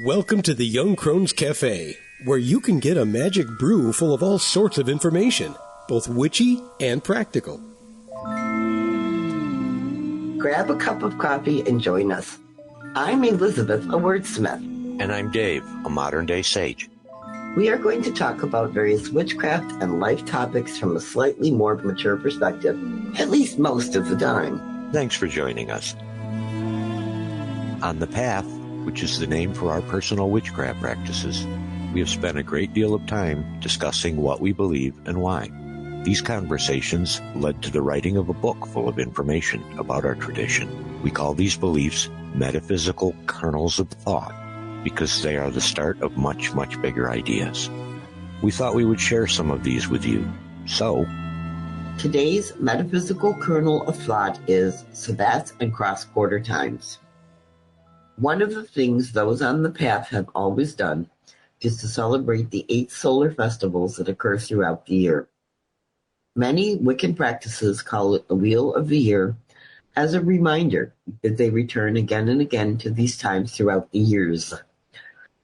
Welcome to the Young Crone's Cafe, where you can get a magic brew full of all sorts of information, both witchy and practical. Grab a cup of coffee and join us. I'm Elizabeth, a wordsmith. And I'm Dave, a modern-day sage. We are going to talk about various witchcraft and life topics from a slightly more mature perspective, at least most of the time. Thanks for joining us. On the Path, which is the name for our personal witchcraft practices, we have spent a great deal of time discussing what we believe and why. These conversations led to the writing of a book full of information about our tradition. We call these beliefs metaphysical kernels of thought because they are the start of much, much bigger ideas. We thought we would share some of these with you. So, today's metaphysical kernel of thought is Sabbats and Cross Quarter Times. One of the things those on the path have always done is to celebrate the 8 solar festivals that occur throughout the year. Many Wiccan practices call it the Wheel of the Year as a reminder that they return again and again to these times throughout the years.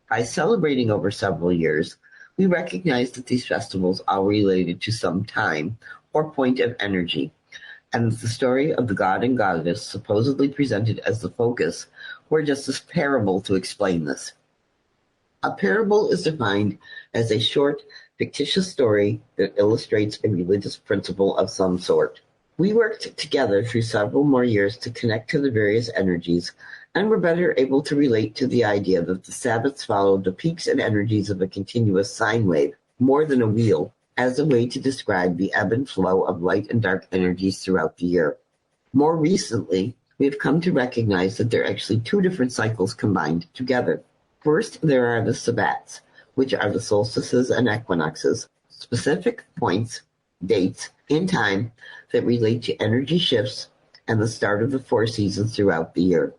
By celebrating over several years, we recognize that these festivals are related to some time or point of energy, and that the story of the god and goddess supposedly presented as the focus were just a parable to explain this. A parable is defined as a short, fictitious story that illustrates a religious principle of some sort. We worked together through several more years to connect to the various energies, and were better able to relate to the idea that the Sabbats followed the peaks and energies of a continuous sine wave, more than a wheel, as a way to describe the ebb and flow of light and dark energies throughout the year. More recently, we have come to recognize that there are actually 2 different cycles combined together. First, there are the Sabbats, which are the solstices and equinoxes, specific points, dates, in time that relate to energy shifts and the start of the 4 seasons throughout the year.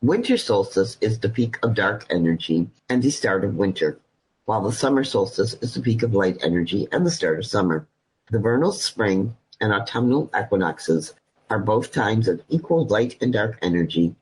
Winter solstice is the peak of dark energy and the start of winter, while the summer solstice is the peak of light energy and the start of summer. The vernal spring and autumnal equinoxes are both times of equal light and dark energy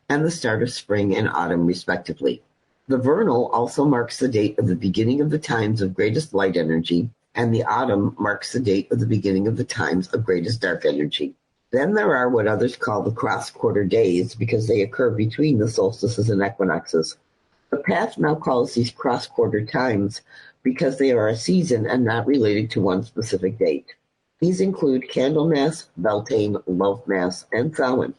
and the start of spring and autumn respectively. The vernal also marks the date of the beginning of the times of greatest light energy, and the autumn marks the date of the beginning of the times of greatest dark energy. Then there are what others call the cross-quarter days because they occur between the solstices and equinoxes. The path now calls these cross-quarter times because they are a season and not related to one specific date. These include Candlemas, Beltane, Lovemas, and Samhain.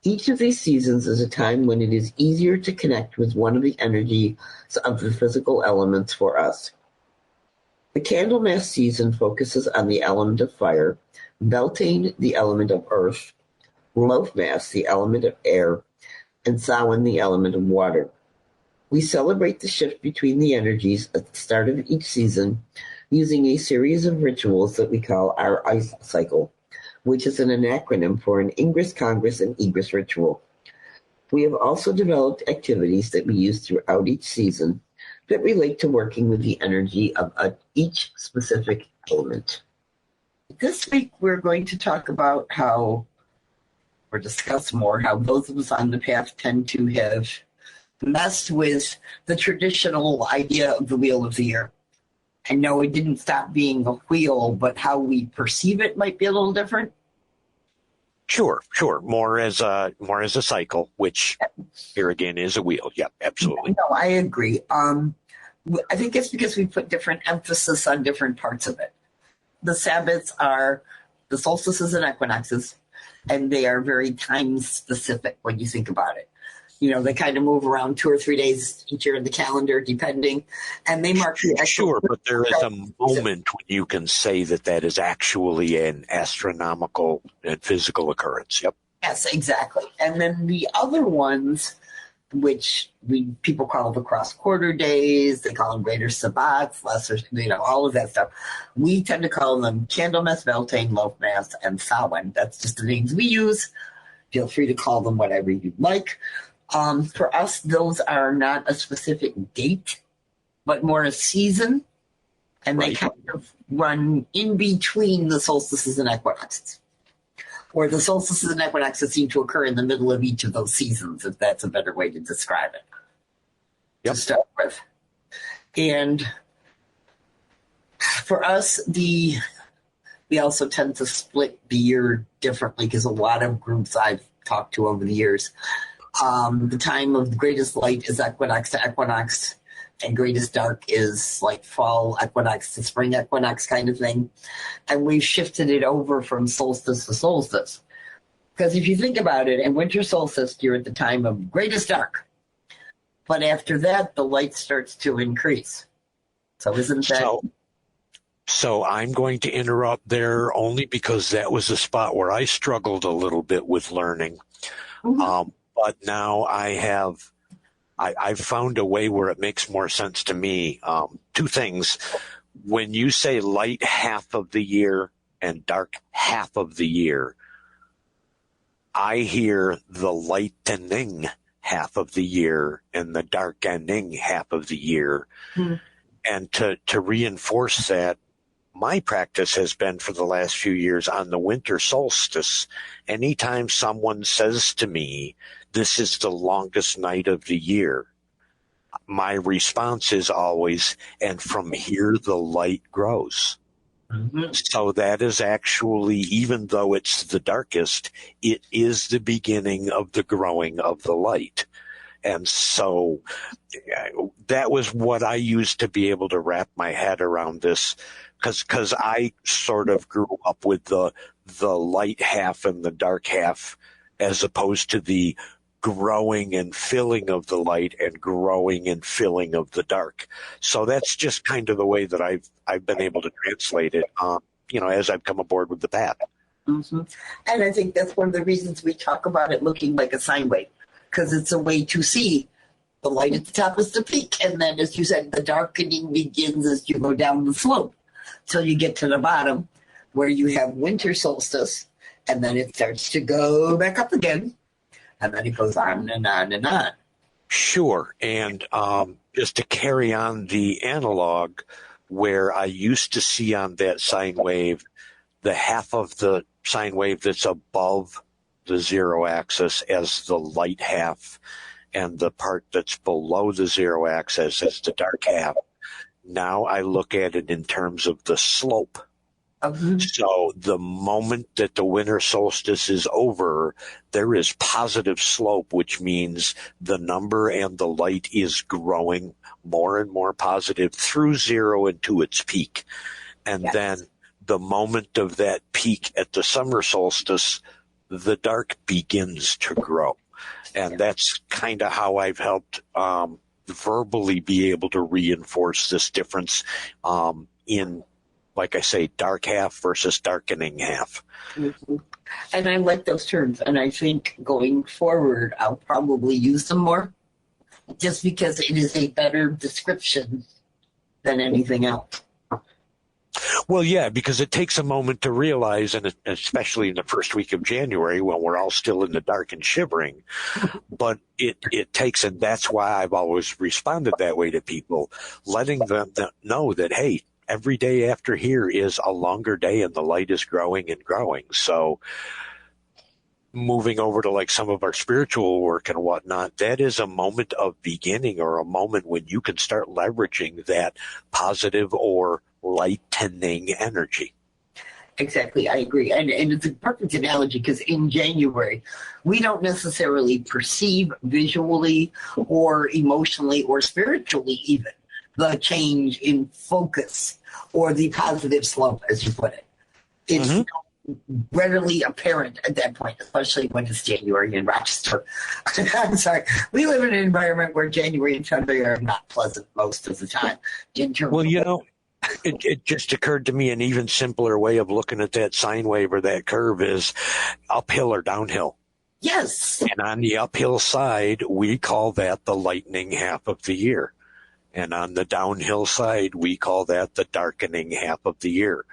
Each of these seasons is a time when it is easier to connect with one of the energies of the physical elements for us. The Candlemas season focuses on the element of fire, Beltane the element of earth, Lovemas the element of air, and Samhain the element of water. We celebrate the shift between the energies at the start of each season using a series of rituals that we call our ice cycle, which is an acronym for an Ingress, Congress, and Egress ritual. We have also developed activities that we use throughout each season that relate to working with the energy of each specific element. This week we're going to talk about or discuss more how those of us on the path tend to have messed with the traditional idea of the Wheel of the Year. I know it didn't stop being a wheel, but how we perceive it might be a little different. Sure. More as a cycle, which here again is a wheel. Yep, absolutely. No, I agree. I think it's because we put different emphasis on different parts of it. The Sabbats are the solstices and equinoxes, and they are very time specific when you think about it. You know, they kind of move around 2 or 3 days each year in the calendar, depending, and they mark the actual. Sure, but there is a moment when you can say that is actually an astronomical and physical occurrence. Yep. Yes, exactly. And then the other ones, which people call the cross-quarter days, they call them greater Sabbats, lesser, all of that stuff. We tend to call them Candlemas, Beltane, Lovemas, and Samhain. That's just the names we use. Feel free to call them whatever you like. For us, those are not a specific date, but more a season, and right. They kind of run in between the solstices and equinoxes. Or the solstices and equinoxes seem to occur in the middle of each of those seasons, if that's a better way to describe it. to start with. And for us, we also tend to split the year differently because a lot of groups I've talked to over the years, the time of the greatest light is equinox to equinox, and greatest dark is like fall equinox to spring equinox kind of thing. And we've shifted it over from solstice to solstice. Because if you think about it, in winter solstice, you're at the time of greatest dark. But after that, the light starts to increase. So isn't that... So I'm going to interrupt there only because that was a spot where I struggled a little bit with learning. Mm-hmm. But now I've found a way where it makes more sense to me. Two things. When you say light half of the year and dark half of the year, I hear the lightening half of the year and the darkening half of the year. Mm-hmm. And to reinforce that, my practice has been for the last few years on the winter solstice. Anytime someone says to me, this is the longest night of the year, my response is always, and from here the light grows. Mm-hmm. So that is actually, even though it's the darkest, it is the beginning of the growing of the light. And so that was what I used to be able to wrap my head around this, because I sort of grew up with the light half and the dark half, as opposed to the growing and filling of the light and growing and filling of the dark. So that's just kind of the way that I've been able to translate it, as I've come aboard with the path. Mm-hmm. And I think that's one of the reasons we talk about it looking like a sine wave, because it's a way to see the light at the top is the peak. And then, as you said, the darkening begins as you go down the slope till you get to the bottom where you have winter solstice, and then it starts to go back up again. And then it goes on and on and on. Sure. And just to carry on the analog, where I used to see on that sine wave, the half of the sine wave that's above the zero axis as the light half, and the part that's below the zero axis as the dark half. Now I look at it in terms of the slope. Mm-hmm. So the moment that the winter solstice is over, there is positive slope, which means the number and the light is growing more and more positive through zero and to its peak. And yes. Then the moment of that peak at the summer solstice, the dark begins to grow. And that's kind of how I've helped verbally be able to reinforce this difference in, like I say, dark half versus darkening half. Mm-hmm. And I like those terms. And I think going forward, I'll probably use them more just because it is a better description than anything else. Well, yeah, because it takes a moment to realize, and especially in the first week of January when we're all still in the dark and shivering, but it takes, and that's why I've always responded that way to people, letting them know that, hey, every day after here is a longer day and the light is growing and growing. So moving over to like some of our spiritual work and whatnot, that is a moment of beginning, or a moment when you can start leveraging that positive or lightening energy. Exactly, I agree. And it's a perfect analogy because in January, we don't necessarily perceive visually or emotionally or spiritually even the change in focus or the positive slope, as you put it. It's mm-hmm. readily apparent at that point, especially when it's January in Rochester. I'm sorry. We live in an environment where January and February are not pleasant most of the time. Well, it just occurred to me an even simpler way of looking at that sine wave or that curve is uphill or downhill. Yes. And on the uphill side, we call that the lightening half of the year. And on the downhill side, we call that the darkening half of the year.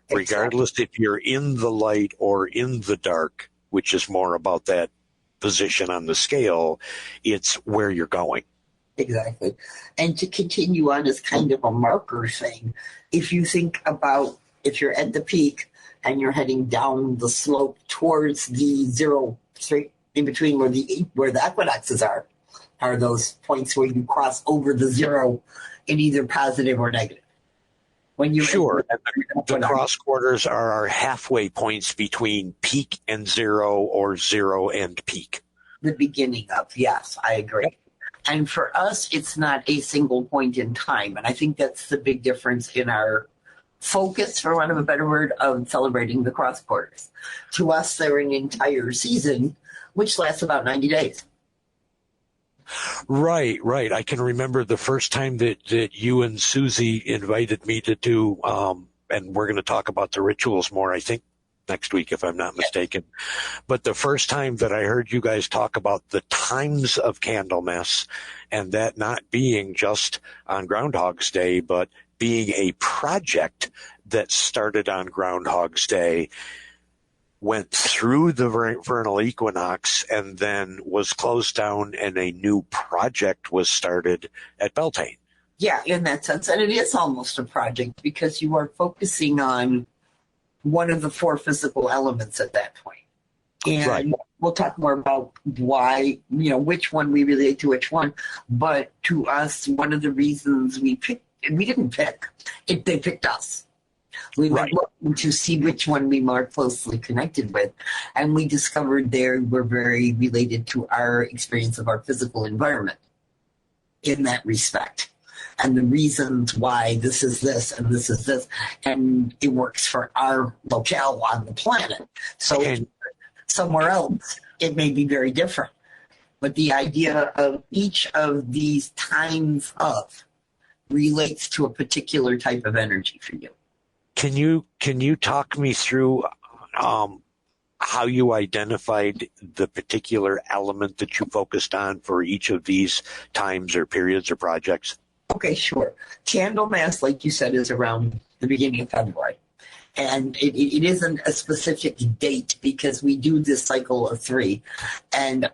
Exactly. Regardless if you're in the light or in the dark, which is more about that position on the scale, it's where you're going. Exactly. And to continue on as kind of a marker thing, if you think about if you're at the peak and you're heading down the slope towards the zero, straight in between where the equinoxes are, are those points where you cross over the zero in either positive or negative. When you Sure. And the cross quarters are our halfway points between peak and zero, or zero and peak. The beginning of, yes, I agree. And for us, it's not a single point in time. And I think that's the big difference in our focus, for want of a better word, of celebrating the cross quarters. To us, they're an entire season, which lasts about 90 days. Right. I can remember the first time that you and Susie invited me to do, and we're going to talk about the rituals more, I think, next week, if I'm not mistaken. But the first time that I heard you guys talk about the times of Candlemas, and that not being just on Groundhog's Day, but being a project that started on Groundhog's Day, went through the vernal equinox, and then was closed down, and a new project was started at Beltane. Yeah, in that sense. And it is almost a project because you are focusing on one of the four physical elements at that point. And we'll talk more about why, which one we relate to which one. But to us, one of the reasons we didn't pick, they picked us. We were looking to see which one we more closely connected with, and we discovered we're very related to our experience of our physical environment in that respect, and the reasons why this is this and this is this, and it works for our locale on the planet. So somewhere else, it may be very different. But the idea of each of these times of relates to a particular type of energy for you. Can you talk me through how you identified the particular element that you focused on for each of these times or periods or projects? Okay, sure. Candlemas, like you said, is around the beginning of February. And it isn't a specific date because we do this cycle of 3. And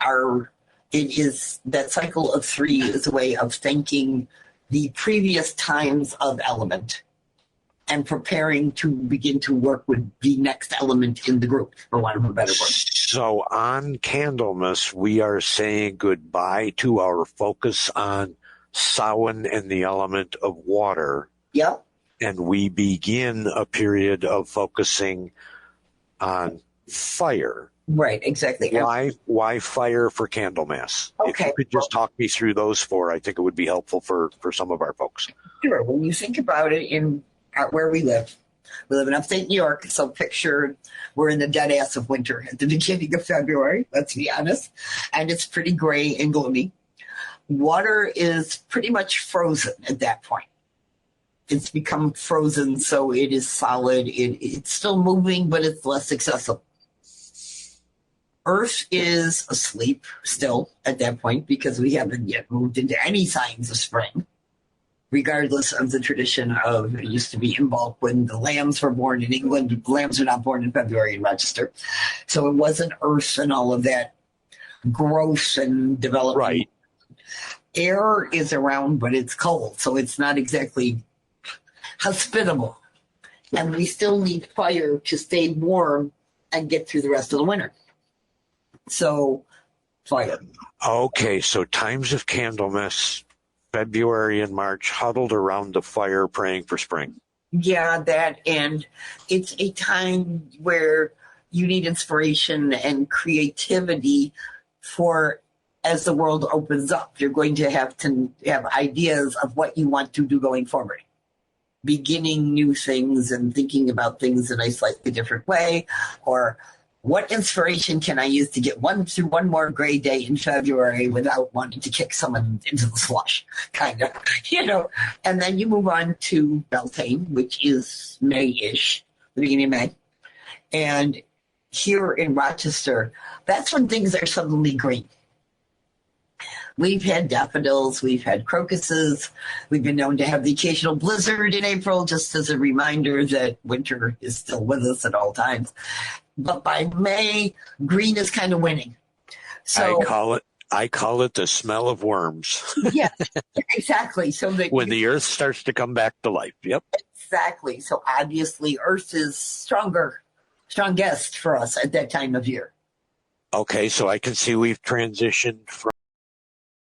that cycle of 3 is a way of thanking the previous times of element and preparing to begin to work with the next element in the group, for want of a better word. So on Candlemas, we are saying goodbye to our focus on Samhain and the element of water. Yep. And we begin a period of focusing on fire. Right, exactly. Why fire for Candlemas? Okay. If you could just talk me through those 4, I think it would be helpful for some of our folks. Sure. When you think about it where we live in upstate New York, so picture we're in the dead ass of winter at the beginning of February, let's be honest, and it's pretty gray and gloomy. Water is pretty much frozen at that point. It's become frozen, so it is solid. It's still moving, but it's less accessible. Earth is asleep still at that point because we haven't yet moved into any signs of spring, regardless of the tradition of it used to be in bulk when the lambs were born in England. The lambs are not born in February in Rochester. So it wasn't Earth and all of that growth and development. Right. Air is around, but it's cold, so it's not exactly hospitable. And we still need fire to stay warm and get through the rest of the winter. So, fire. Okay, so times of Candlemas, February and March, huddled around the fire praying for spring. Yeah, that, and it's a time where you need inspiration and creativity for, as the world opens up, you're going to have ideas of what you want to do going forward. Beginning new things and thinking about things in a slightly different way, or what inspiration can I use to get through one more gray day in February without wanting to kick someone into the slush, kind of, And then you move on to Beltane, which is May-ish, the beginning of May. And here in Rochester, that's when things are suddenly green. We've had daffodils, we've had crocuses, we've been known to have the occasional blizzard in April, just as a reminder that winter is still with us at all times. But by May, green is kind of winning. So I call it the smell of worms. Yeah, exactly. So when the earth starts to come back to life. Yep. Exactly. So obviously earth is strongest for us at that time of year. Okay, so I can see we've transitioned from